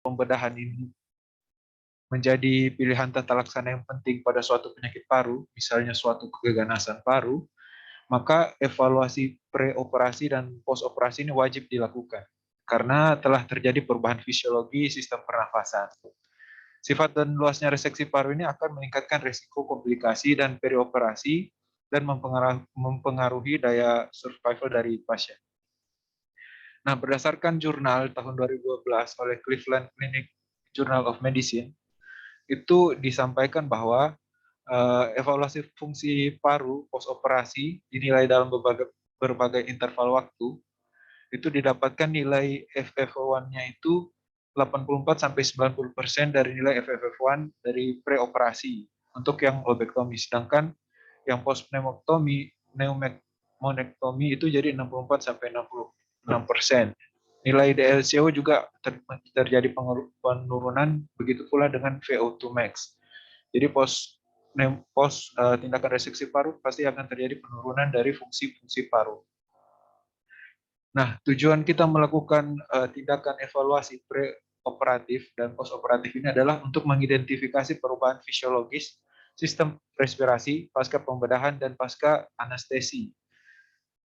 pembedahan ini menjadi pilihan tata laksana yang penting pada suatu penyakit paru, misalnya suatu keganasan paru, maka evaluasi preoperasi dan postoperasi ini wajib dilakukan karena telah terjadi perubahan fisiologi sistem pernafasan. Sifat dan luasnya reseksi paru ini akan meningkatkan risiko komplikasi dan perioperasi dan mempengaruhi daya survival dari pasien. Nah, berdasarkan jurnal tahun 2012 oleh Cleveland Clinic Journal of Medicine, itu disampaikan bahwa evaluasi fungsi paru postoperasi dinilai dalam berbagai interval waktu, itu didapatkan nilai FFO1-nya itu 84 sampai 90% dari nilai FFF1 dari preoperasi untuk yang lobektomi, sedangkan yang post pneumonektomi itu jadi 64 sampai 66%. Nilai DLCO juga terjadi penurunan, begitu pula dengan VO2 max. Jadi post tindakan reseksi paru pasti akan terjadi penurunan dari fungsi-fungsi paru. Nah, tujuan kita melakukan tindakan evaluasi preoperatif dan postoperatif ini adalah untuk mengidentifikasi perubahan fisiologis sistem respirasi pasca pembedahan dan pasca anestesi.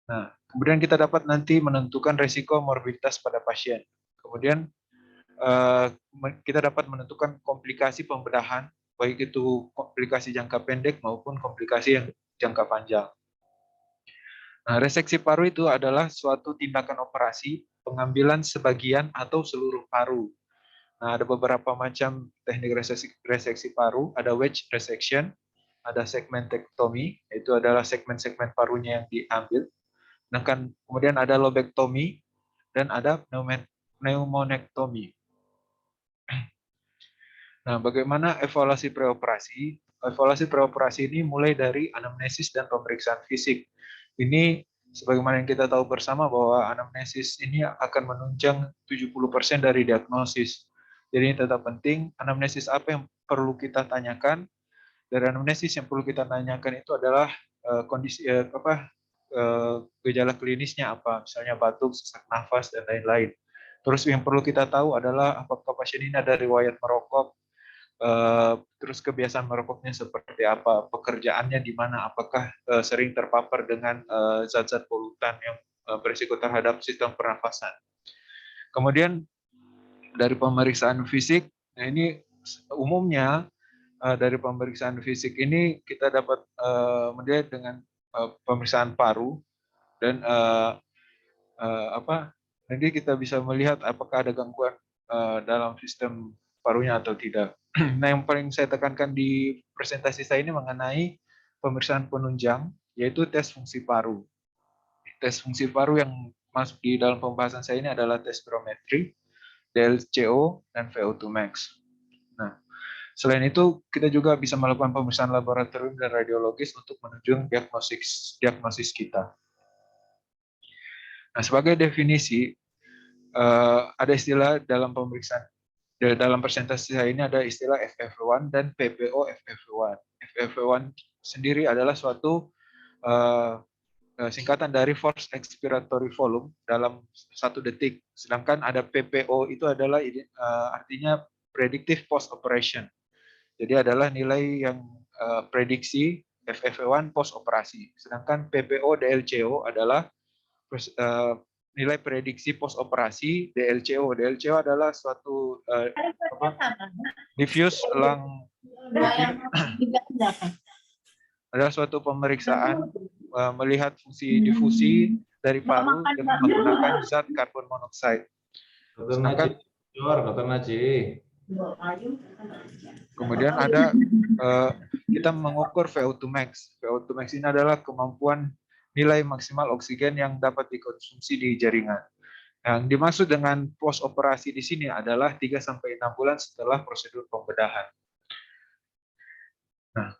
Nah, kemudian kita dapat nanti menentukan risiko morbiditas pada pasien. Kemudian kita dapat menentukan komplikasi pembedahan, baik itu komplikasi jangka pendek maupun komplikasi yang jangka panjang. Nah, reseksi paru itu adalah suatu tindakan operasi pengambilan sebagian atau seluruh paru. Nah, ada beberapa macam teknik reseksi paru, ada wedge resection, ada segmentektomi, itu adalah segmen-segmen parunya yang diambil. Kemudian ada lobektomi dan ada pneumonektomi. Nah, bagaimana evaluasi preoperasi? Evaluasi preoperasi ini mulai dari anamnesis dan pemeriksaan fisik. Ini sebagaimana yang kita tahu bersama bahwa anamnesis ini akan menunjang 70% dari diagnosis. Jadi ini tetap penting, anamnesis apa yang perlu kita tanyakan? Dari anamnesis yang perlu kita tanyakan itu adalah kondisi gejala klinisnya apa, misalnya batuk, sesak nafas, dan lain-lain. Terus yang perlu kita tahu adalah apakah pasien ini ada riwayat merokok, terus kebiasaan merokoknya seperti apa, pekerjaannya di mana, apakah sering terpapar dengan zat-zat polutan yang berisiko terhadap sistem pernafasan. Kemudian dari pemeriksaan fisik, nah ini umumnya dari pemeriksaan fisik ini kita dapat melihat dengan pemeriksaan paru dan nanti kita bisa melihat apakah ada gangguan dalam sistem parunya atau tidak. Nah, yang paling saya tekankan di presentasi saya ini mengenai pemeriksaan penunjang, yaitu tes fungsi paru. Tes fungsi paru yang masuk di dalam pembahasan saya ini adalah tes spirometri, DLCO, dan VO2 max. Nah, selain itu, kita juga bisa melakukan pemeriksaan laboratorium dan radiologis untuk menunjang diagnosis kita. Nah, sebagai definisi, ada istilah dalam pemeriksaan, dalam presentasi saya ini ada istilah FFV1 dan PPO FFV1. FFV1 sendiri adalah suatu singkatan dari force expiratory volume dalam 1 detik. Sedangkan ada PPO itu adalah artinya predictive post operation. Jadi adalah nilai yang prediksi FFV1 post operasi. Sedangkan PPO DLCO adalah nilai prediksi post operasi DLCO. DLCO adalah suatu diffuse lung adalah suatu pemeriksaan melihat fungsi difusi dari paru dengan menggunakan zat karbon monoksida. Sedangkan kemudian ada kita mengukur VO2 max. VO2 max ini adalah kemampuan nilai maksimal oksigen yang dapat dikonsumsi di jaringan. Yang dimaksud dengan post operasi di sini adalah 3 sampai 6 bulan setelah prosedur pembedahan. Nah,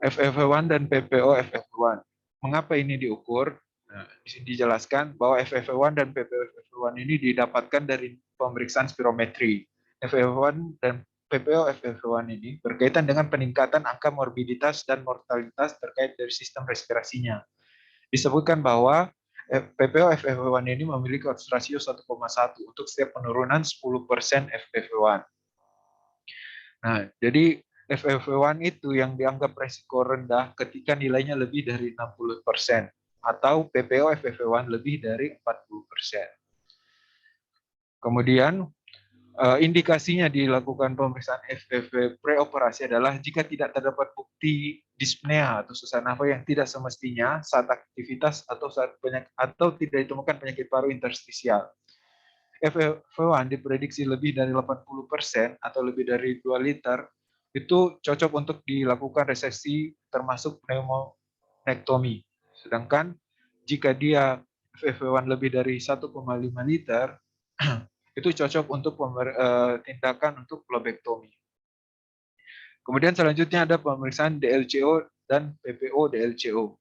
FFV1 dan PPO FFV1. Mengapa ini diukur? Nah, di sini dijelaskan bahwa FFV1 dan PPO FFV1 ini didapatkan dari pemeriksaan spirometri. FFV1 dan PPO FFV1 ini berkaitan dengan peningkatan angka morbiditas dan mortalitas terkait dari sistem respirasinya. Disebutkan bahwa PPO FFV1 ini memiliki odds rasio 1,1 untuk setiap penurunan 10% FFV1. Nah, jadi FFV1 itu yang dianggap resiko rendah ketika nilainya lebih dari 60% atau PPO FFV1 lebih dari 40%. Kemudian indikasinya dilakukan pemeriksaan FFV preoperasi adalah jika tidak terdapat bukti dyspnea atau sesak nafas yang tidak semestinya saat aktivitas atau tidak ditemukan penyakit paru interstisial. FFV1 diprediksi lebih dari 80% atau lebih dari 2 liter, itu cocok untuk dilakukan reseksi termasuk pneumonektomi. Sedangkan jika dia FFV1 lebih dari 1,5 liter, itu cocok untuk tindakan untuk lobektomi. Kemudian selanjutnya ada pemeriksaan DLCO dan PPO DLCO.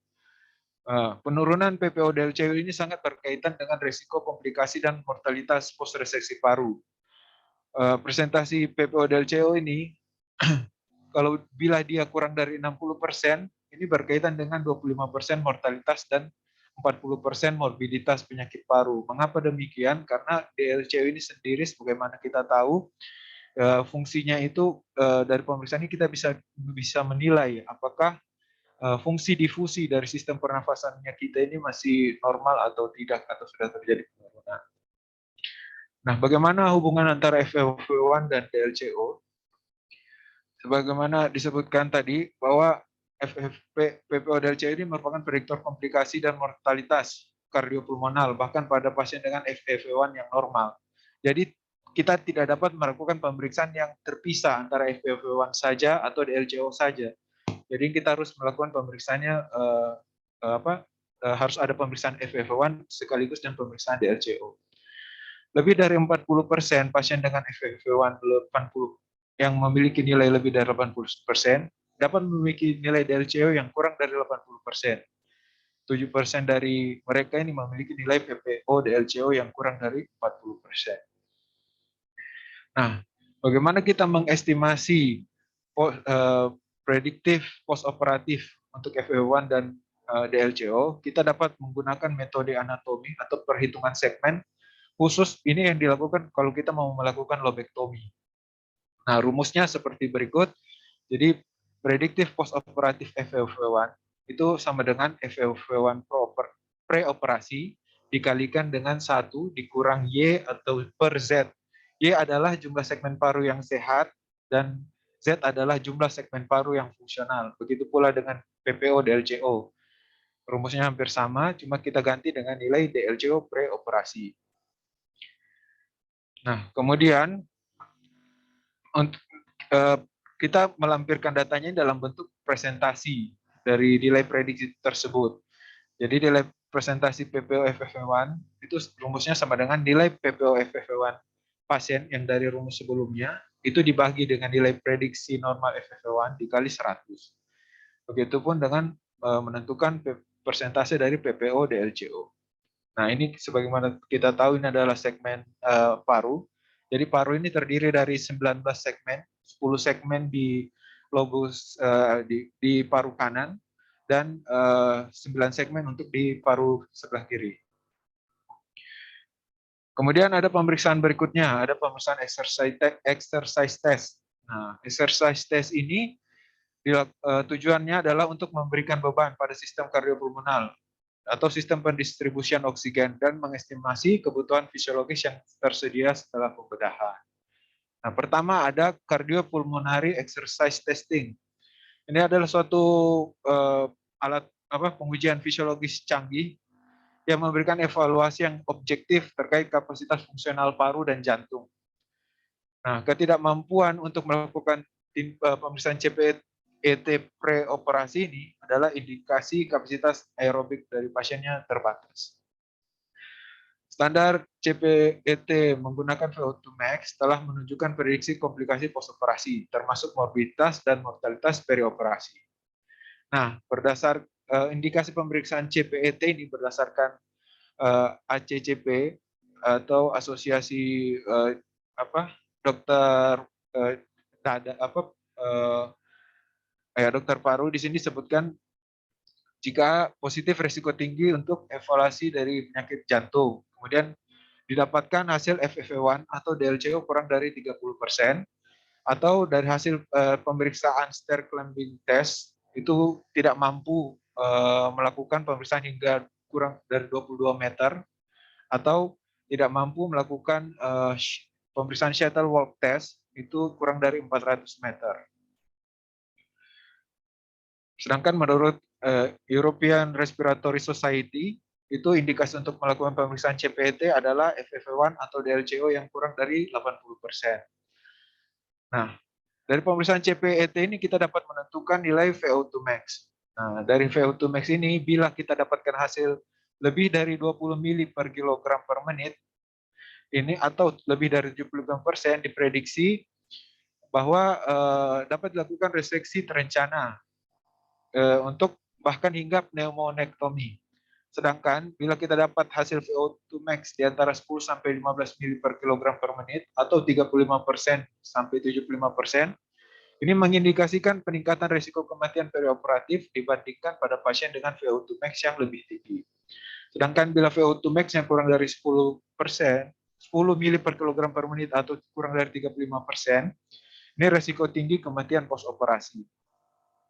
Penurunan PPO DLCO ini sangat berkaitan dengan risiko komplikasi dan mortalitas post-reseksi paru. Presentasi PPO DLCO ini, kalau bila dia kurang dari 60%, ini berkaitan dengan 25% mortalitas dan 40% morbiditas penyakit paru. Mengapa demikian? Karena DLCO ini sendiri, sebagaimana kita tahu, fungsinya itu dari pemeriksaan ini kita bisa menilai apakah fungsi difusi dari sistem pernafasannya kita ini masih normal atau tidak, atau sudah terjadi penurunan. Nah, bagaimana hubungan antara FFV1 dan DLCO? Sebagaimana disebutkan tadi, bahwa PPO DLCO ini merupakan prediktor komplikasi dan mortalitas kardiopulmonal, bahkan pada pasien dengan FFV1 yang normal. Jadi, kita tidak dapat melakukan pemeriksaan yang terpisah antara FFV1 saja atau DLCO saja. Jadi, kita harus melakukan pemeriksaannya, harus ada pemeriksaan FFV1 sekaligus dan pemeriksaan DLCO. Lebih dari 40% pasien dengan FFV1 yang memiliki nilai lebih dari 80% dapat memiliki nilai DLCO yang kurang dari 80%. 7% dari mereka ini memiliki nilai PPO DLCO yang kurang dari 40%. Nah, bagaimana kita mengestimasi prediktif postoperatif untuk FFV1 dan DLCO? Kita dapat menggunakan metode anatomi atau perhitungan segmen khusus ini yang dilakukan kalau kita mau melakukan lobektomi. Nah, rumusnya seperti berikut. Jadi, prediktif postoperatif FFV1 itu sama dengan FFV1 preoperasi dikalikan dengan 1 dikurang Y atau per Z. Y adalah jumlah segmen paru yang sehat dan Z adalah jumlah segmen paru yang fungsional. Begitu pula dengan PPO DLCO. Rumusnya hampir sama, cuma kita ganti dengan nilai DLCO preoperasi. Nah, kemudian untuk kita melampirkan datanya dalam bentuk presentasi dari nilai prediksi tersebut. Jadi nilai presentasi PPO FFV1 itu rumusnya sama dengan nilai PPO FFV1 pasien yang dari rumus sebelumnya itu dibagi dengan nilai prediksi normal FFV1 dikali 100. Begitupun dengan menentukan persentase dari PPO DLCO. Nah, ini sebagaimana kita tahu ini adalah segmen paru. Jadi paru ini terdiri dari 19 segmen, 10 segmen di lobus di paru kanan dan 9 segmen untuk di paru sebelah kiri. Kemudian ada pemeriksaan berikutnya, ada pemeriksaan exercise test. Nah, exercise test ini tujuannya adalah untuk memberikan beban pada sistem kardiopulmonal atau sistem pendistribusian oksigen dan mengestimasi kebutuhan fisiologis yang tersedia setelah pembedahan. Nah, pertama ada cardiopulmonary exercise testing. Ini adalah suatu alat pengujian fisiologis canggih yang memberikan evaluasi yang objektif terkait kapasitas fungsional paru dan jantung. Nah, ketidakmampuan untuk melakukan pemeriksaan CPET preoperasi ini adalah indikasi kapasitas aerobik dari pasiennya terbatas. Standar CPET menggunakan VO2 max telah menunjukkan prediksi komplikasi postoperasi, termasuk morbiditas dan mortalitas perioperasi. Nah, berdasar indikasi pemeriksaan CPET ini berdasarkan ACCP atau Asosiasi Dokter Dokter Paru. Di sini disebutkan jika positif risiko tinggi untuk evaluasi dari penyakit jantung. Kemudian didapatkan hasil FEV1 atau DLCO kurang dari 30%, atau dari hasil pemeriksaan stair climbing test itu tidak mampu melakukan pemeriksaan hingga kurang dari 22 meter, atau tidak mampu melakukan pemeriksaan shuttle walk test itu kurang dari 400 meter. Sedangkan menurut European Respiratory Society, itu indikasi untuk melakukan pemeriksaan CPET adalah FEV1 atau DLCO yang kurang dari 80%. Nah, dari pemeriksaan CPET ini kita dapat menentukan nilai VO2 max. Nah, dari VO2 max ini, bila kita dapatkan hasil lebih dari 20 mili per kilogram per menit, ini atau lebih dari 75%, diprediksi bahwa dapat dilakukan reseksi terencana untuk bahkan hingga pneumonektomi. Sedangkan bila kita dapat hasil VO2 max di antara 10 sampai 15 mili per kilogram per menit atau 35% sampai 75%, ini mengindikasikan peningkatan risiko kematian perioperatif dibandingkan pada pasien dengan VO2 max yang lebih tinggi. Sedangkan bila VO2 max yang kurang dari 10%, 10 mili per kilogram per menit atau kurang dari 35%, ini risiko tinggi kematian postoperasi.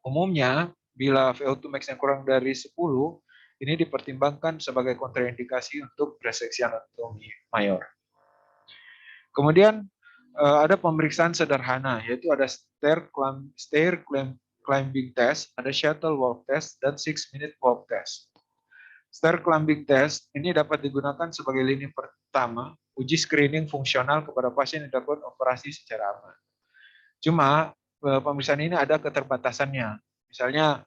Umumnya, bila VO2 max yang kurang dari 10, ini dipertimbangkan sebagai kontraindikasi untuk reseksi anatomi mayor. Kemudian ada pemeriksaan sederhana, yaitu ada stair climbing test, ada shuttle walk test, dan 6-minute walk test. Stair climbing test ini dapat digunakan sebagai lini pertama uji screening fungsional kepada pasien yang dilakukan operasi secara aman. Cuma pemeriksaan ini ada keterbatasannya. Misalnya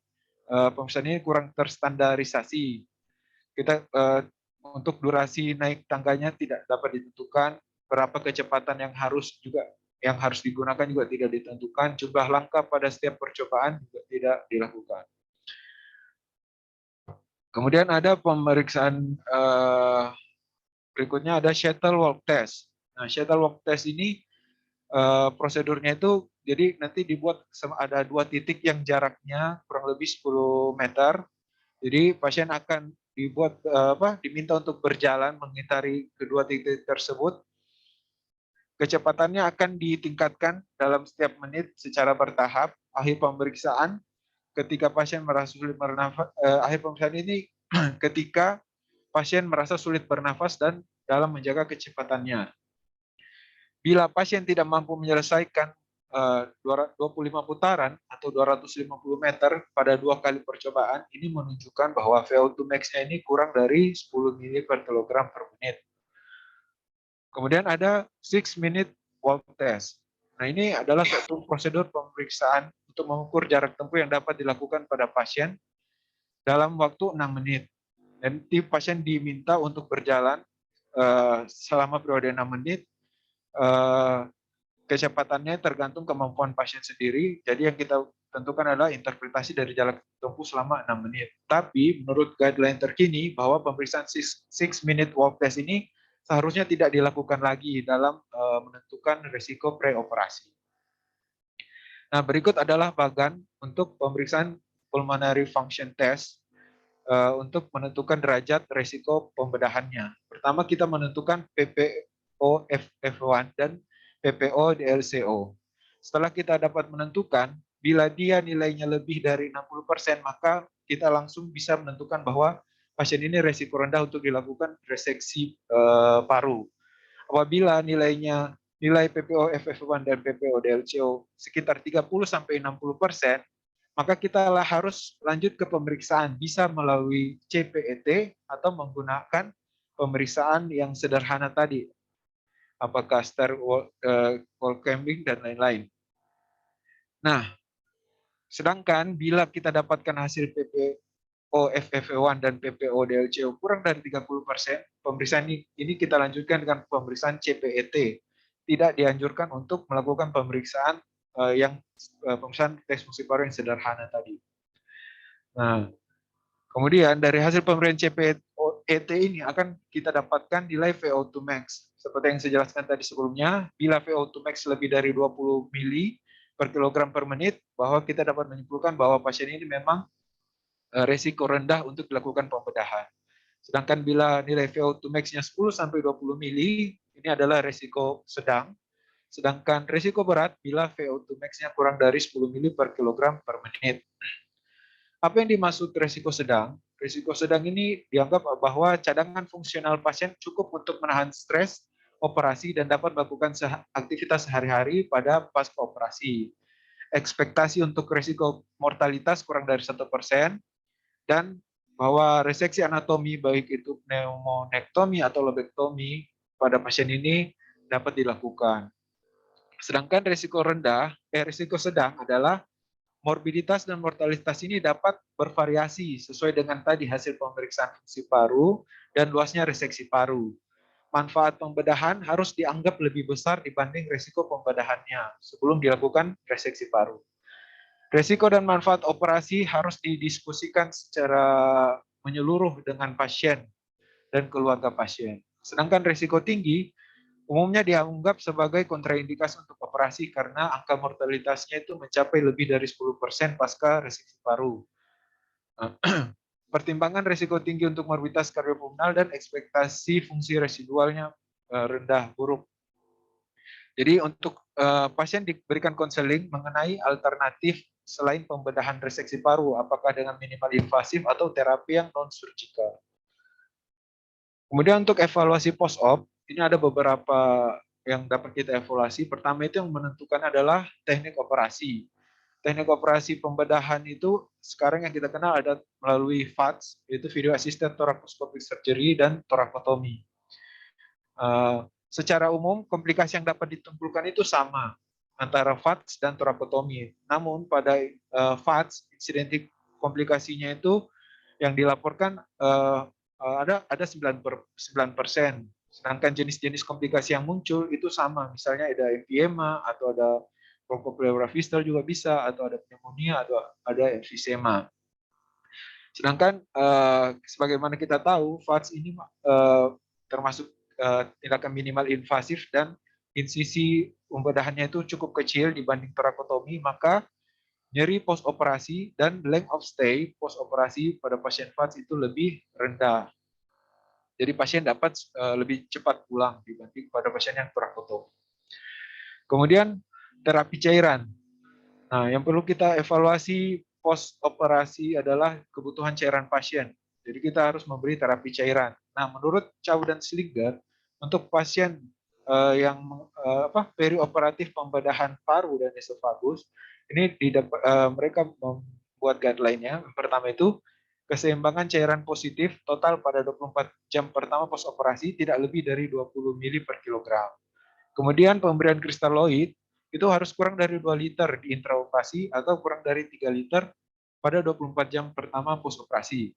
pemeriksaan ini kurang terstandarisasi. Kita untuk durasi naik tangganya tidak dapat ditentukan, berapa kecepatan yang harus digunakan juga tidak ditentukan, jumlah langkah pada setiap percobaan juga tidak dilakukan. Kemudian ada pemeriksaan berikutnya, ada shuttle walk test. Nah, shuttle walk test ini prosedurnya itu jadi nanti dibuat ada 2 titik yang jaraknya kurang lebih 10 meter. Jadi pasien akan diminta untuk berjalan mengitari kedua titik tersebut. Kecepatannya akan ditingkatkan dalam setiap menit secara bertahap. Akhir pemeriksaan ketika pasien merasa sulit bernafas, akhir pemeriksaan ini ketika pasien merasa sulit bernafas dan dalam menjaga kecepatannya. Bila pasien tidak mampu menyelesaikan 25 putaran atau 250 meter pada 2 kali percobaan, ini menunjukkan bahwa VO2 max-nya ini kurang dari 10 mili per kilogram per menit. Kemudian ada 6-minute walk test. Nah, ini adalah satu prosedur pemeriksaan untuk mengukur jarak tempuh yang dapat dilakukan pada pasien dalam waktu 6 menit. Dan pasien diminta untuk berjalan selama periode 6 menit. Kecepatannya tergantung kemampuan pasien sendiri. Jadi yang kita tentukan adalah interpretasi dari jarak tempuh selama 6 menit. Tapi menurut guideline terkini bahwa pemeriksaan 6-minute walk test ini seharusnya tidak dilakukan lagi dalam menentukan risiko preoperasi. Nah, berikut adalah bagan untuk pemeriksaan pulmonary function test untuk menentukan derajat risiko pembedahannya. Pertama kita menentukan PPO FEV1 dan PPO DLCO. Setelah kita dapat menentukan, bila dia nilainya lebih dari 60%, maka kita langsung bisa menentukan bahwa pasien ini risiko rendah untuk dilakukan reseksi paru. Apabila nilai PPO FEV1 dan PPO DLCO sekitar 30-60%, maka kita harus lanjut ke pemeriksaan, bisa melalui CPET atau menggunakan pemeriksaan yang sederhana tadi, apakah stair walk climbing dan lain-lain. Nah, sedangkan bila kita dapatkan hasil PPO FEV1 dan PPO DLCO kurang dari 30%, pemeriksaan ini kita lanjutkan dengan pemeriksaan CPET. Tidak dianjurkan untuk melakukan pemeriksaan pemeriksaan tes fungsi paru yang sederhana tadi. Nah, kemudian dari hasil pemberian CPET ini akan kita dapatkan nilai VO2 max. Seperti yang saya jelaskan tadi sebelumnya, bila VO2 max lebih dari 20 mili per kilogram per menit, bahwa kita dapat menyimpulkan bahwa pasien ini memang resiko rendah untuk dilakukan pembedahan. Sedangkan bila nilai VO2 max-nya 10-20 mili, ini adalah resiko sedang. Sedangkan resiko berat bila VO2 max-nya kurang dari 10 mili per kilogram per menit. Apa yang dimaksud resiko sedang? Risiko sedang ini dianggap bahwa cadangan fungsional pasien cukup untuk menahan stres operasi dan dapat melakukan aktivitas sehari-hari pada pasca operasi. Ekspektasi untuk risiko mortalitas kurang dari 1%, dan bahwa reseksi anatomi baik itu pneumonektomi atau lobektomi pada pasien ini dapat dilakukan. Sedangkan risiko sedang adalah morbiditas dan mortalitas ini dapat bervariasi sesuai dengan tadi hasil pemeriksaan fungsi paru dan luasnya reseksi paru. Manfaat pembedahan harus dianggap lebih besar dibanding risiko pembedahannya sebelum dilakukan reseksi paru. Risiko dan manfaat operasi harus didiskusikan secara menyeluruh dengan pasien dan keluarga pasien. Sedangkan risiko tinggi umumnya dianggap sebagai kontraindikasi untuk operasi karena angka mortalitasnya itu mencapai lebih dari 10% pasca reseksi paru. Pertimbangan risiko tinggi untuk morbiditas kardiopulmonal dan ekspektasi fungsi residualnya rendah buruk. Jadi untuk pasien diberikan konseling mengenai alternatif selain pembedahan reseksi paru, apakah dengan minimal invasif atau terapi yang non-surgical. Kemudian untuk evaluasi post-op, ini ada beberapa yang dapat kita evaluasi. Pertama itu yang menentukan adalah teknik operasi. Teknik operasi pembedahan itu sekarang yang kita kenal ada melalui VATS, yaitu Video Assisted Thoracoscopic Surgery dan torakotomi. Secara umum, komplikasi yang dapat ditimbulkan itu sama antara VATS dan torakotomi. Namun pada VATS, insidensi komplikasinya itu yang dilaporkan ada 9%. Sedangkan jenis-jenis komplikasi yang muncul itu sama, misalnya ada emphysema atau ada bronchopleura fistal juga bisa, atau ada pneumonia atau ada emfisema. Sedangkan sebagaimana kita tahu, VATS ini termasuk tindakan minimal invasif dan insisi pembedahannya itu cukup kecil dibanding torakotomi, maka nyeri post operasi dan length of stay post operasi pada pasien VATS itu lebih rendah. Jadi pasien dapat lebih cepat pulang dibanding pada pasien yang torakotomi. Kemudian terapi cairan. Nah, yang perlu kita evaluasi post operasi adalah kebutuhan cairan pasien. Jadi kita harus memberi terapi cairan. Nah, menurut Chow dan Slinger, untuk pasien yang perioperatif pembedahan paru dan esofagus, ini mereka membuat guideline-nya. Yang pertama itu keseimbangan cairan positif total pada 24 jam pertama post operasi tidak lebih dari 20 mili per kilogram. Kemudian pemberian kristaloid itu harus kurang dari 2 liter di intraoperasi atau kurang dari 3 liter pada 24 jam pertama post operasi.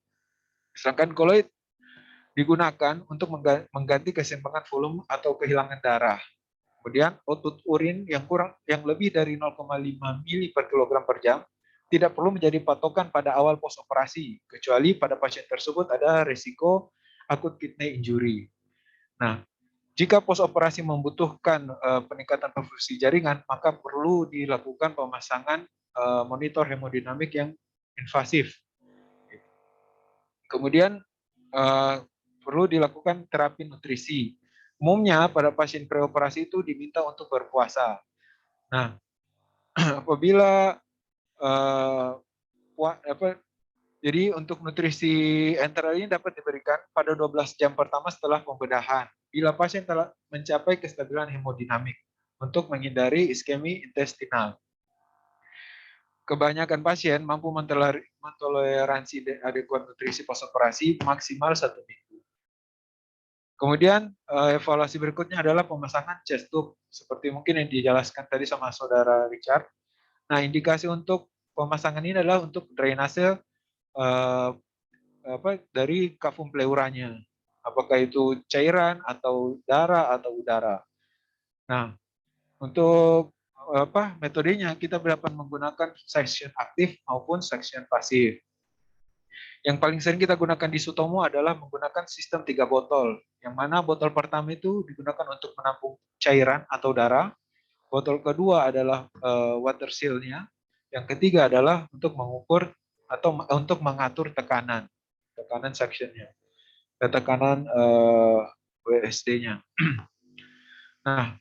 Sedangkan koloid digunakan untuk mengganti keseimbangan volume atau kehilangan darah. Kemudian output urin yang lebih dari 0,5 mili per kilogram per jam tidak perlu menjadi patokan pada awal post operasi, kecuali pada pasien tersebut ada risiko akut kidney injury. Nah, jika post operasi membutuhkan peningkatan perfusi jaringan, maka perlu dilakukan pemasangan monitor hemodinamik yang invasif. Kemudian perlu dilakukan terapi nutrisi. Umumnya pada pasien preoperasi itu diminta untuk berpuasa. Nah, apabila jadi untuk nutrisi enteral ini dapat diberikan pada 12 jam pertama setelah pembedahan. Bila pasien telah mencapai kestabilan hemodinamik untuk menghindari iskemi intestinal. Kebanyakan pasien mampu mentoleransi adekuat nutrisi postoperasi maksimal 1 minggu. Kemudian evaluasi berikutnya adalah pemasangan chest tube, seperti mungkin yang dijelaskan tadi sama saudara Richard. Nah, indikasi untuk pemasangan ini adalah untuk drainase dari kavum pleuranya, apakah itu cairan atau darah atau udara. Nah, untuk metodenya kita dapat menggunakan suction aktif maupun suction pasif. Yang paling sering kita gunakan di Sutomo adalah menggunakan sistem 3 botol, yang mana botol pertama itu digunakan untuk menampung cairan atau darah, botol kedua adalah water seal-nya, yang ketiga adalah untuk mengukur atau untuk mengatur tekanan suctionnya, tekanan WSD-nya. Nah,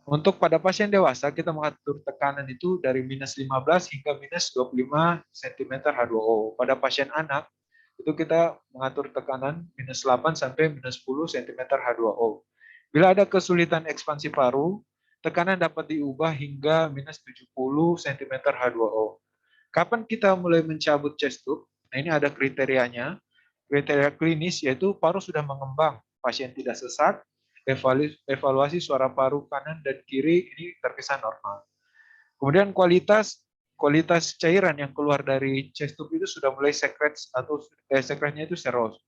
untuk pada pasien dewasa kita mengatur tekanan itu dari minus 15 hingga minus 25 cm H2O. Pada pasien anak itu kita mengatur tekanan minus 8 sampai minus 10 cm H2O. Bila ada kesulitan ekspansi paru, tekanan dapat diubah hingga minus 70 cm H2O. Kapan kita mulai mencabut chest tube? Nah, ini ada kriterianya. Kriteria klinis yaitu paru sudah mengembang, pasien tidak sesak, evaluasi suara paru kanan dan kiri ini terkesan normal. Kemudian kualitas cairan yang keluar dari chest tube itu sudah mulai sekret atau sekretnya itu serose.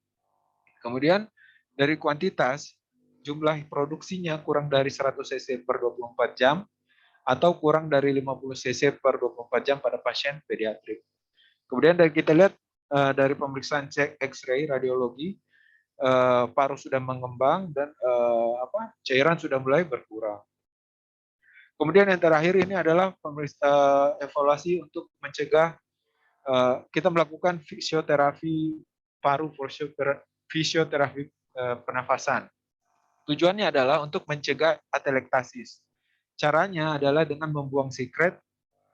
Kemudian dari kuantitas, jumlah produksinya kurang dari 100 cc per 24 jam atau kurang dari 50 cc per 24 jam pada pasien pediatrik. Kemudian dari kita lihat dari pemeriksaan cek X-ray radiologi, paru sudah mengembang dan cairan sudah mulai berkurang. Kemudian yang terakhir ini adalah evaluasi untuk mencegah kita melakukan fisioterapi paru, fisioterapi pernafasan. Tujuannya adalah untuk mencegah atelektasis. Caranya adalah dengan membuang sekret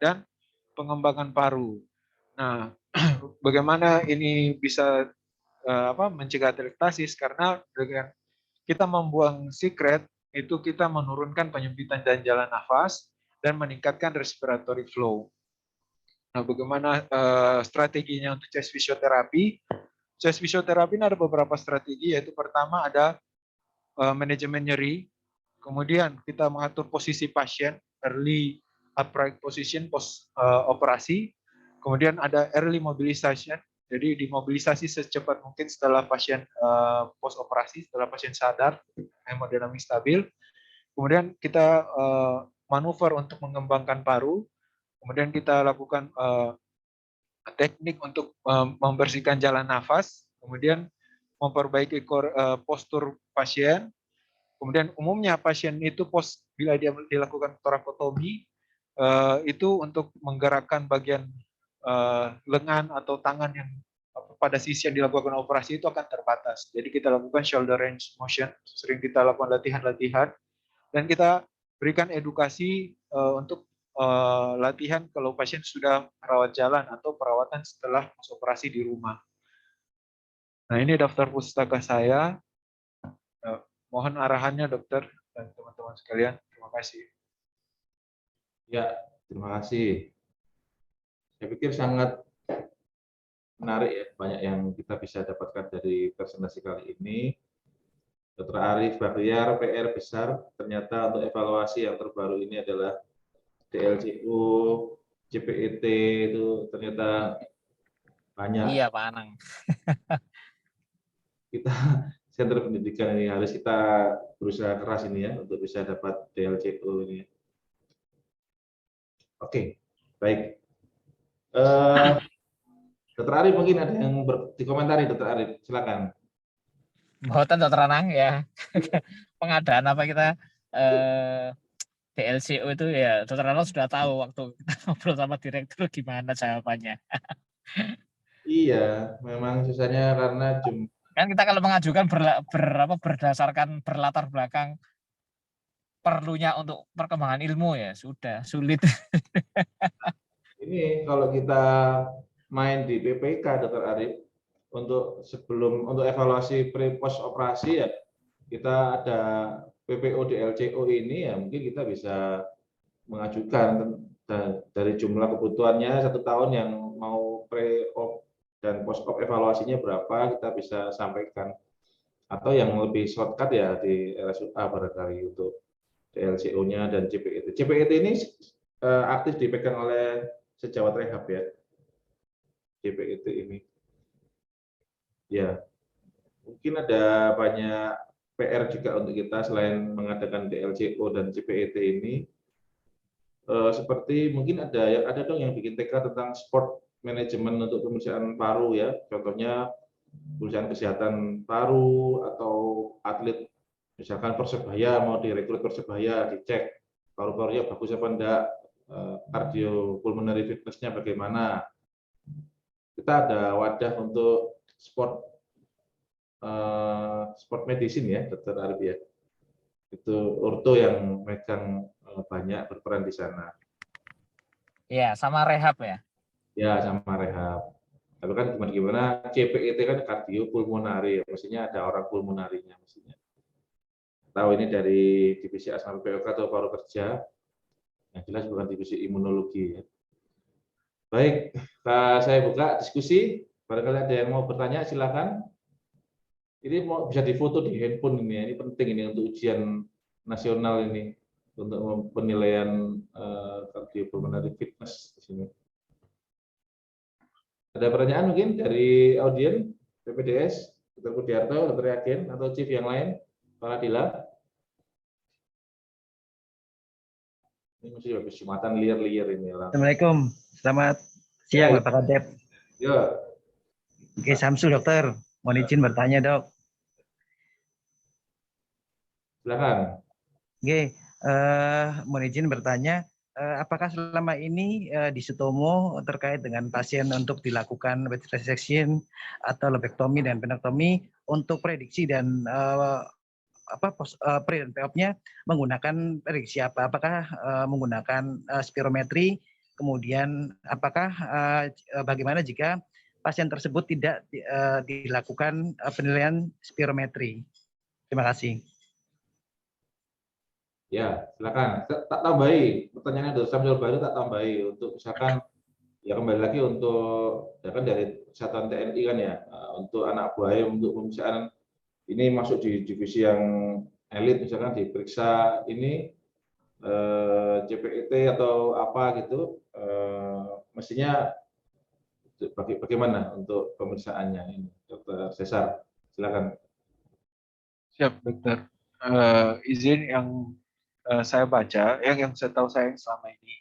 dan pengembangan paru. Nah, bagaimana ini bisa mencegah atelektasis? Karena dengan kita membuang sekret itu kita menurunkan penyempitan dan jalan nafas dan meningkatkan respiratory flow. Nah, bagaimana strateginya untuk chest physiotherapy? Chest physiotherapy ini ada beberapa strategi, yaitu pertama ada manajemen nyeri, kemudian kita mengatur posisi pasien, early upright position post operasi, kemudian ada early mobilization, jadi dimobilisasi secepat mungkin setelah pasien post operasi, setelah pasien sadar, hemodinamik stabil. Kemudian kita manuver untuk mengembangkan paru, kemudian kita lakukan teknik untuk membersihkan jalan nafas, kemudian memperbaiki postur pasien. Kemudian umumnya pasien itu bila dia dilakukan torakotomi itu untuk menggerakkan bagian lengan atau tangan yang pada sisi yang dilakukan operasi itu akan terbatas. Jadi kita lakukan shoulder range motion, sering kita lakukan latihan-latihan dan kita berikan edukasi untuk latihan kalau pasien sudah rawat jalan atau perawatan setelah operasi di rumah. Nah, ini daftar pustaka saya. Mohon arahannya dokter dan teman-teman sekalian. Terima kasih. Ya, terima kasih. Saya pikir sangat menarik ya, banyak yang kita bisa dapatkan dari presentasi kali ini. Dr. Arief Bahtiar, PR besar, ternyata untuk evaluasi yang terbaru ini adalah DLCO, CPET itu ternyata banyak. Iya Pak Anang. Kita sentra pendidikan ini harus kita berusaha keras ini ya untuk bisa dapat DLCO ini. Oke, baik. Dr. Arief mungkin ada yang dikomentari, Dr. Arief, silakan. Mboten Dr. Anang ya. Pengadaan apa kita DLCO itu ya Dr. Anang sudah tahu waktu kita ngobrol sama direktur gimana jawabannya. Iya, memang susahnya karena kan kita kalau mengajukan berdasarkan berlatar belakang perlunya untuk perkembangan ilmu ya sudah sulit. Ini kalau kita main di PPK, Dr. Arief, untuk evaluasi pre post operasi ya kita ada PPO DLCO ini ya mungkin kita bisa mengajukan dari jumlah kebutuhannya 1 tahun yang mau pre op dan post op evaluasinya berapa kita bisa sampaikan, atau yang lebih shortcut ya di RSUA barangkali untuk DLCO-nya dan CPET. CPET ini aktif dipegang oleh Sejawat Rehab ya, CPET ini. Ya, mungkin ada banyak PR juga untuk kita selain mengadakan DLCO dan CPET ini. Seperti mungkin ada dong yang bikin TK tentang sport manajemen untuk pemeriksaan paru ya. Contohnya pemeriksaan kesehatan paru atau atlet misalkan Persebaya mau direkrut Persebaya dicek paru-parunya bagus apa enggak, kardiopulmonary fitness-nya bagaimana. kita ada wadah untuk sport medicine ya, Dokter Arif ya. Itu orto yang megang banyak berperan di sana. Ya, sama rehab ya. Ya, sama rehab. Lalu kan gimana CPET kan kardiopulmonari, mestinya ada orang pulmonarinya mestinya. Tahu ini dari divisi asma PPOK atau paru kerja, yang jelas bukan divisi imunologi ya. Baik, saya buka diskusi. Barangkali ada yang mau bertanya, silakan. Ini mau bisa difoto di handphone ini, ini penting ini untuk ujian nasional ini, untuk penilaian cardiopulmonary fitness di sini. Ada pertanyaan mungkin dari audien PPDS, Dr. Budiarto, Dr. Yakin, atau Chief yang lain, Pak Adila? Ini masih habis Jumatan liar-liar ini. Assalamualaikum, selamat siang Bapak Kadep. Ya. Oke, Samsul dokter, mohon izin bertanya dok. Silakan. Oke, mohon izin bertanya, apakah selama ini di Sutomo terkait dengan pasien untuk dilakukan wet resection atau lobektomi dan penektomi untuk prediksi dan pre dan POP-nya menggunakan prediksi apa? Apakah menggunakan spirometri? Kemudian apakah bagaimana jika pasien tersebut tidak dilakukan penilaian spirometri? Terima kasih. Ya, silakan. Tak tambahi pertanyaannya Dr. Samsul Baru, tak tambahi untuk misalkan ya kembali lagi untuk ya kan dari kesehatan TNI kan ya, untuk anak buah untuk pemeriksaan ini masuk di divisi yang elit, misalkan diperiksa ini CPET atau apa gitu, mestinya bagaimana untuk pemeriksaannya ini, Dr. Cesar, silakan. Siap, dokter. Izin yang saya baca, yang setahu saya yang selama ini,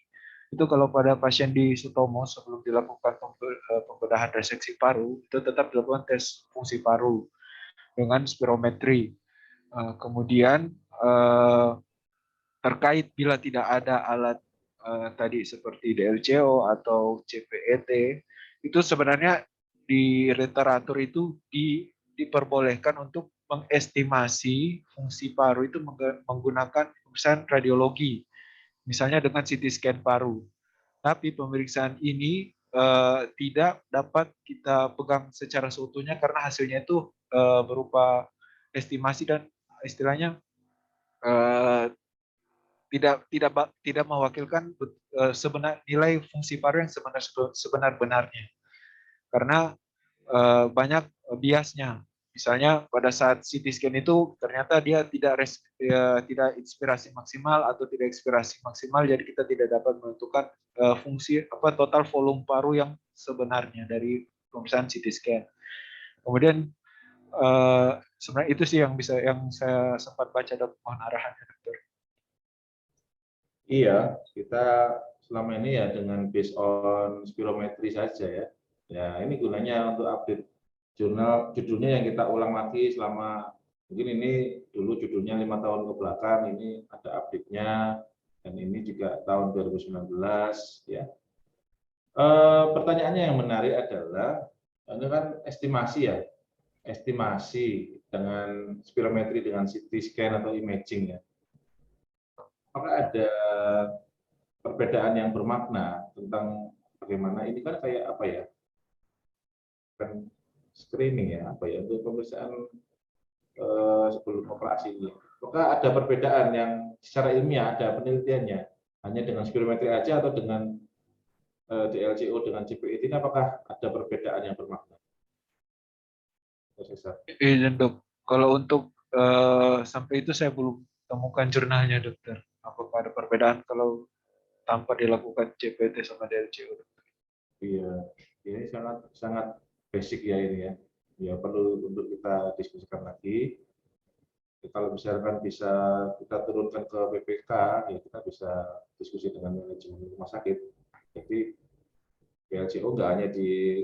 itu kalau pada pasien di Sutomo sebelum dilakukan pembedahan reseksi paru, itu tetap dilakukan tes fungsi paru dengan spirometri. Kemudian terkait bila tidak ada alat tadi seperti DLCO atau CPET, itu sebenarnya di literatur itu diperbolehkan untuk mengestimasi fungsi paru itu menggunakan pemeriksaan radiologi, misalnya dengan CT scan paru. Tapi pemeriksaan ini tidak dapat kita pegang secara seutuhnya karena hasilnya itu berupa estimasi dan istilahnya tidak mewakilkan nilai fungsi paru yang sebenar-benarnya, karena banyak biasnya. Misalnya pada saat CT scan itu ternyata dia tidak inspirasi maksimal atau tidak ekspirasi maksimal, jadi kita tidak dapat menentukan fungsi total volume paru yang sebenarnya dari pemeriksaan CT scan. Kemudian sebenarnya itu sih yang saya sempat baca, dok, mohon arahannya dokter. Iya, kita selama ini ya dengan based on spirometri saja ya. Ya ini gunanya untuk update jurnal, judulnya yang kita ulang lagi selama mungkin ini dulu judulnya 5 tahun ke belakang, ini ada update-nya, dan ini juga tahun 2019 ya. Pertanyaannya yang menarik adalah ini kan estimasi ya, estimasi dengan spirometri dengan CT scan atau imaging ya. Apakah ada perbedaan yang bermakna tentang bagaimana ini kan kayak apa ya, kan screening ya, apa ya, untuk pemeriksaan sebelum operasi ini. Apakah ada perbedaan yang secara ilmiah, ada penelitiannya hanya dengan spirometri aja atau dengan DLCO dengan CPET ini, apakah ada perbedaan yang bermakna? Izin dok, kalau untuk sampai itu saya belum temukan jurnalnya dokter. Apakah ada perbedaan kalau tanpa dilakukan CPT sama DLCO? Iya, ini sangat basic ya ini ya. Ya perlu untuk kita diskusikan lagi. Kalau misalkan bisa kita turunkan ke PPK, ya kita bisa diskusi dengan manajemen rumah sakit. Jadi DLCO nggak hanya di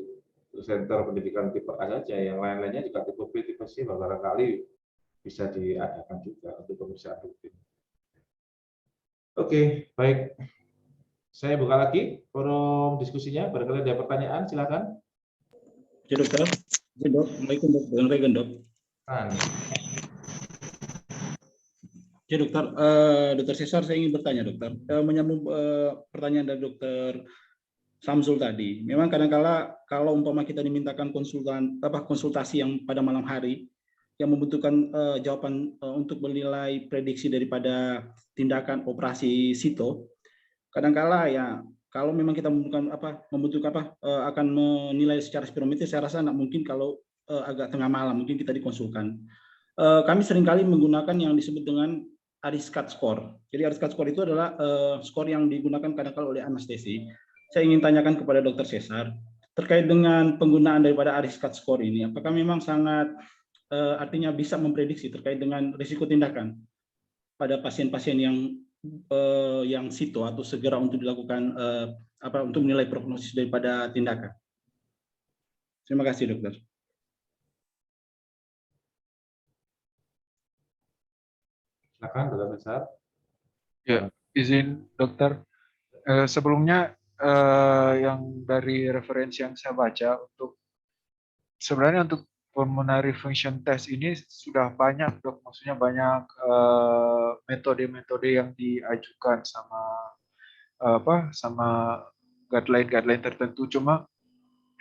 center pendidikan tipe A saja, yang lain-lainnya juga tipe B, tipe C, barangkali bisa diadakan juga untuk pemeriksaan rutin. Oke, baik. Saya buka lagi forum diskusinya. Barangkali ada pertanyaan, silakan. Ya dokter, ya dok, Assalamualaikum dok, dengarkan dok. Kan. Ya dokter, dokter Cesar saya ingin bertanya dokter, menyambung pertanyaan dari dokter Samsul tadi. Memang kadang-kala kalau umpama kita dimintakan konsultasi yang pada malam hari yang membutuhkan jawaban untuk menilai prediksi daripada tindakan operasi sito, kadang-kala ya kalau memang kita membutuhkan akan menilai secara spirometri, saya rasa tidak mungkin kalau agak tengah malam mungkin kita dikonsulkan. Kami seringkali menggunakan yang disebut dengan ARISCAT score. Jadi ARISCAT score itu adalah skor yang digunakan kadang-kala oleh anestesi. Saya ingin tanyakan kepada Dr. Cesar terkait dengan penggunaan daripada ARISCAT score ini, apakah memang sangat artinya bisa memprediksi terkait dengan risiko tindakan pada pasien-pasien yang sito atau segera untuk dilakukan untuk menilai prognosis daripada tindakan. Terima kasih dokter. Silakan Dokter Cesar. Ya, izin dokter. Sebelumnya yang dari referensi yang saya baca sebenarnya untuk pulmonary function test ini sudah banyak dok, maksudnya banyak metode-metode yang diajukan sama guideline tertentu. Cuma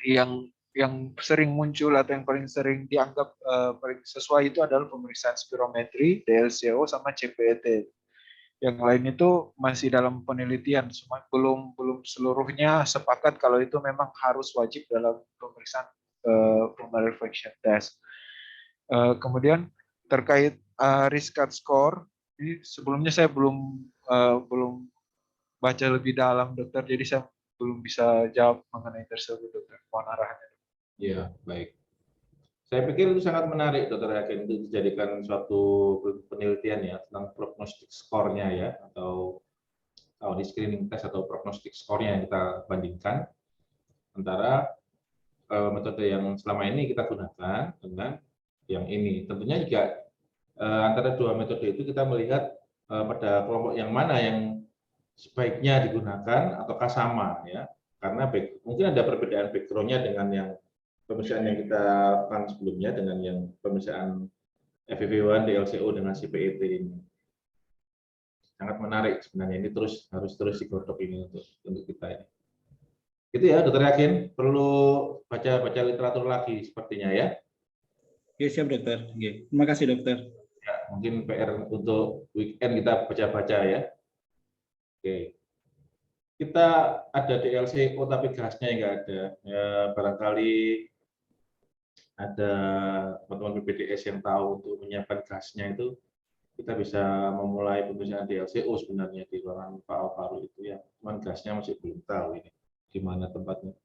yang sering muncul atau yang paling sering dianggap paling sesuai itu adalah pemeriksaan spirometri, DLCO, sama CPET. Yang lain itu masih dalam penelitian, cuma belum seluruhnya sepakat kalau itu memang harus wajib dalam pemeriksaan pulmonary function test. Kemudian terkait ARISCAT score, ini sebelumnya saya belum baca lebih dalam dokter, jadi saya belum bisa jawab mengenai tersebut dokter. Mohon arahannya. Ya, baik. Saya pikir itu sangat menarik, Dokter Hakim, untuk dijadikan suatu penelitian ya tentang prognostik skornya ya, atau di screening test atau prognostik skornya yang kita bandingkan antara metode yang selama ini kita gunakan dengan yang ini. Tentunya juga antara dua metode itu kita melihat pada kelompok yang mana yang sebaiknya digunakan ataukah sama ya, karena mungkin ada perbedaan background-nya dengan yang pemeriksaan yang kita lakukan sebelumnya dengan yang pemeriksaan FEV1, DLCO dengan CPET ini. Sangat menarik sebenarnya, ini harus terus digodok ini untuk kita ini. Gitu ya, Dokter Yakin, perlu baca literatur lagi sepertinya ya. Oke, siap dokter. Oke. Terima kasih dokter. Ya, mungkin PR untuk weekend kita baca-baca ya. Oke. Kita ada DLCO tapi gasnya nggak ada. Ya, barangkali ada teman-teman BPDS yang tahu untuk menyiapkan gasnya itu, kita bisa memulai pemeriksaan DLCO sebenarnya di ruangan paru-paru itu ya. Cuman gasnya masih belum tahu ini di mana tempatnya.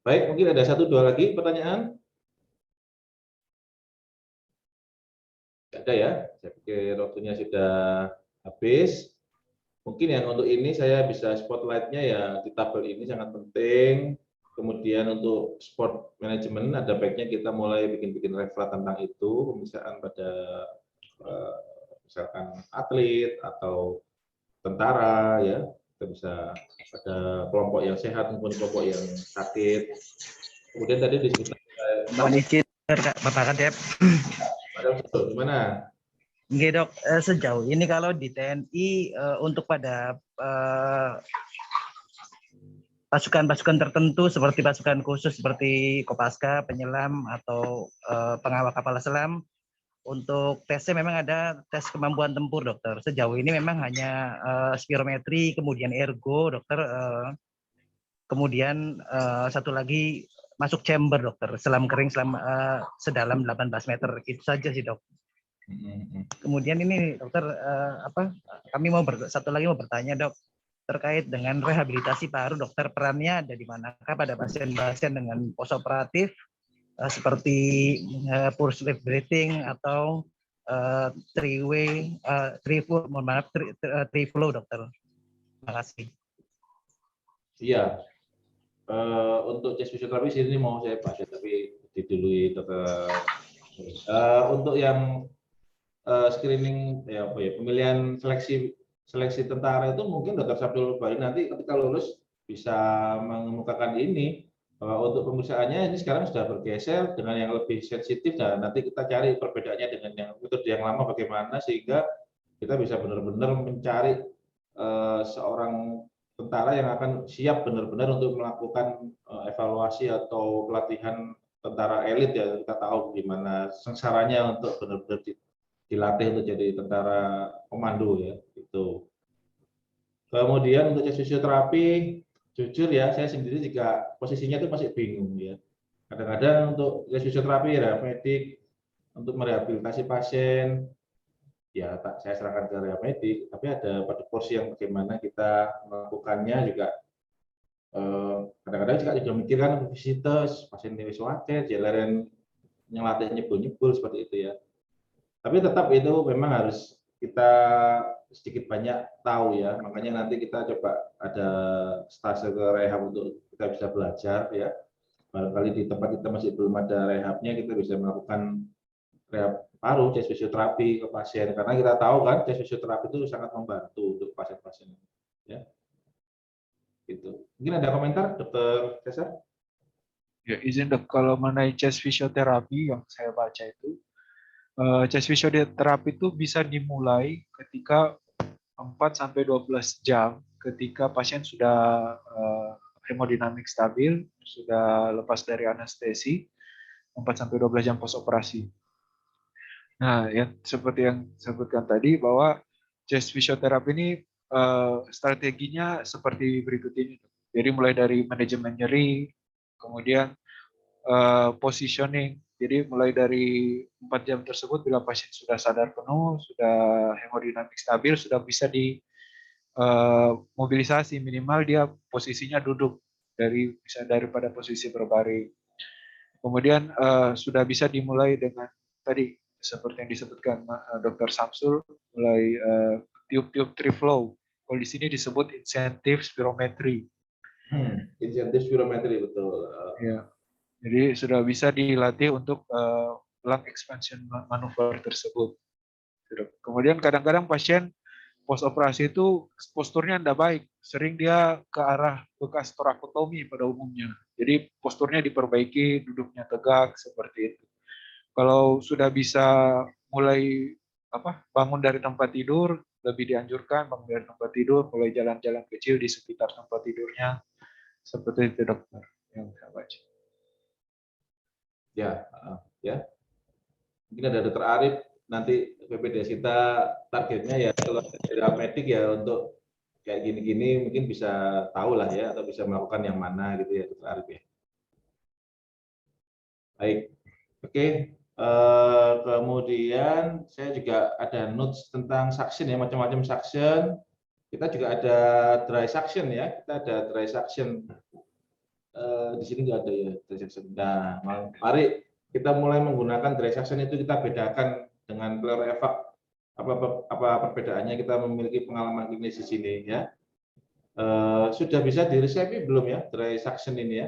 Baik, mungkin ada 1-2 lagi pertanyaan. Tidak ada ya, saya pikir waktunya sudah habis. Mungkin yang untuk ini saya bisa spotlight-nya ya di tabel ini sangat penting. Kemudian untuk sport management ada baiknya kita mulai bikin referat tentang itu, pemeriksaan pada misalkan atlet atau tentara ya, kita bisa pada kelompok yang sehat maupun kelompok yang sakit. Kemudian tadi disebutkan Mohon izin Bapak Kadep. Gimana? Oke dok, sejauh ini kalau di TNI untuk pada pasukan-pasukan tertentu seperti pasukan khusus seperti Kopaska, penyelam atau pengawal kapal selam, untuk tesnya memang ada tes kemampuan tempur dokter. Sejauh ini memang hanya spirometri, kemudian ergo dokter, kemudian satu lagi masuk chamber dokter, selam kering sedalam 18 meter, itu saja sih dok. Kemudian ini dokter kami satu lagi mau bertanya dok, terkait dengan rehabilitasi paru dokter, perannya ada di manakah pada pasien-pasien dengan postoperatif seperti pulse rate breathing atau three flow dokter. Terima kasih. Iya, untuk chest physiotherapy ini mau saya bahas tapi didului dokter. Untuk yang screening ya pemilihan seleksi tentara itu mungkin Dr. Sabdul Bari nanti ketika lulus bisa mengemukakan ini Untuk pemeriksaannya ini sekarang sudah bergeser dengan yang lebih sensitif, dan nanti kita cari perbedaannya dengan yang metode yang lama bagaimana, sehingga kita bisa benar-benar mencari seorang tentara yang akan siap benar-benar untuk melakukan evaluasi atau pelatihan tentara elit ya. Kita tahu gimana sengsaranya untuk benar-benar dilatih untuk jadi tentara komando ya, itu. Kemudian untuk tes fisioterapi, jujur ya, saya sendiri juga posisinya itu masih bingung ya. Kadang-kadang untuk tes fisioterapi ya medik untuk merehabilitasi pasien, ya saya serahkan ke medik, tapi ada pada porsi yang bagaimana kita melakukannya juga. Kadang-kadang juga mikir kan obesitas, pasien wis wae, jalaran nyelatih nyebul-nyebul seperti itu ya. Tapi tetap itu memang harus kita sedikit banyak tahu ya, makanya nanti kita coba ada stase ke rehab untuk kita bisa belajar ya. Barangkali di tempat kita masih belum ada rehabnya, kita bisa melakukan rehab paru, tes fisioterapi ke pasien, karena kita tahu kan tes fisioterapi itu sangat membantu untuk pasien-pasien ya. Gitu. Mungkin ada komentar, Dokter Cesar? Ya, izin dok, kalau mengenai chest fisioterapi yang saya baca itu, chest fisioterapi itu bisa dimulai ketika 4-12 jam ketika pasien sudah hemodinamik stabil, sudah lepas dari anestesi, 4-12 jam post operasi. Nah, yang seperti yang sebutkan tadi bahwa chest fisioterapi ini strateginya seperti berikut ini. Jadi mulai dari manajemen nyeri, kemudian positioning. Jadi mulai dari 4 jam tersebut bila pasien sudah sadar penuh, sudah hemodinamik stabil, sudah bisa mobilisasi, minimal dia posisinya duduk bisa daripada posisi berbaring. Kemudian sudah bisa dimulai dengan tadi seperti yang disebutkan Dr. Samsul, mulai tiup-tiup triflow. Kalau di sini disebut insentif spirometri. Insentif spirometri, betul. Ya. Jadi sudah bisa dilatih untuk lung expansion manuver tersebut. Kemudian kadang-kadang pasien post operasi itu posturnya tidak baik, sering dia ke arah bekas torakotomi pada umumnya. Jadi posturnya diperbaiki, duduknya tegak seperti itu. Kalau sudah bisa mulai bangun dari tempat tidur, lebih dianjurkan bangun dari tempat tidur, mulai jalan-jalan kecil di sekitar tempat tidurnya, seperti itu dokter yang saya baca. Ya. Mungkin ada Dokter Arif, nanti PPDS kita targetnya ya kalau dari medik ya untuk kayak gini-gini mungkin bisa tahu lah ya, atau bisa melakukan yang mana gitu ya Dokter Arif ya. Baik, oke. Kemudian saya juga ada notes tentang suction ya, macam-macam suction. Kita juga ada dry suction ya, kita ada dry suction. Di sini nggak ada ya dry suction. Nah, mari kita mulai menggunakan dry suction itu kita bedakan dengan pleuroevac. Apa perbedaannya, kita memiliki pengalaman klinis di sini ya. Sudah bisa diresepi belum ya dry suction ini ya?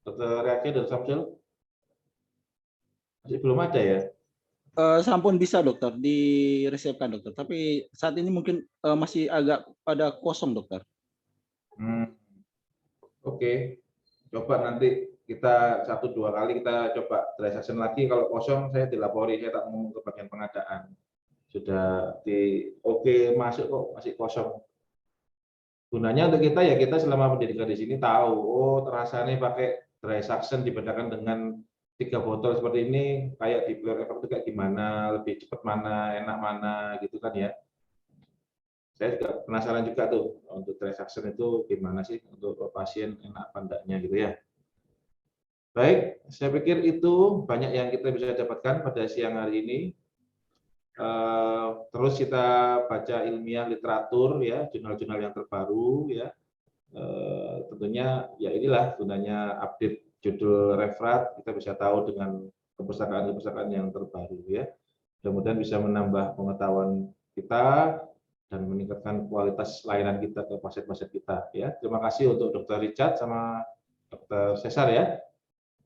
Dr. Reake dan Samsul? Masih belum ada ya? Sampun bisa dokter, diresepkan dokter. Tapi saat ini mungkin masih agak pada kosong dokter. Oke. Coba nanti kita 1-2 kali kita coba dry suction lagi. Kalau kosong saya dilapori, saya tak ngomong ke bagian pengadaan. Sudah masuk kok, masih kosong. Gunanya untuk kita ya, kita selama pendidikan di sini tahu, terasa nih pakai dry suction dibedakan dengan 3 botol seperti ini, kayak di pleuroevac itu kayak gimana, lebih cepat mana, enak mana, gitu kan ya. Saya juga penasaran juga tuh untuk dry suction itu gimana sih untuk pasien, enak apa enggaknya gitu ya. Baik, saya pikir itu banyak yang kita bisa dapatkan pada siang hari ini. Terus kita baca ilmiah literatur ya, jurnal-jurnal yang terbaru ya. Tentunya ya inilah gunanya update judul referat, kita bisa tahu dengan kepustakaan-kepustakaan yang terbaru ya. Mudah-mudahan bisa menambah pengetahuan kita dan meningkatkan kualitas layanan kita ke pasien-pasien kita ya. Terima kasih untuk Dr. Richard sama Dr. Cesar ya.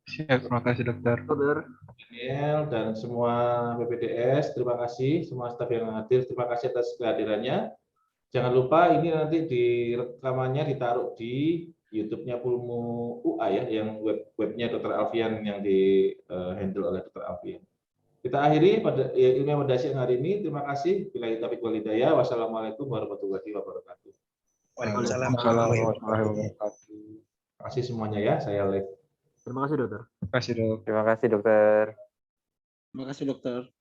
Siap, terima kasih dokter. Daniel dan semua PPDS, terima kasih semua staf yang hadir, terima kasih atas kehadirannya. Jangan lupa ini nanti rekamannya ditaruh di YouTube-nya Pulmu UA ya, yang webnya Dr. Alfian yang di handle oleh Dr. Alfian. Kita akhiri pada ilmu medasi yang hari ini. Terima kasih. Billahi taufiq wal hidayah. Wassalamualaikum warahmatullahi wabarakatuh. Waalaikumsalam Waalaikumsalam warahmatullahi warahmatullahi wabarakatuh. wabarakatuh. Terima kasih semuanya ya. Saya live. Terima kasih dokter. Terima kasih, Dok. Terima kasih dokter. Terima kasih dokter.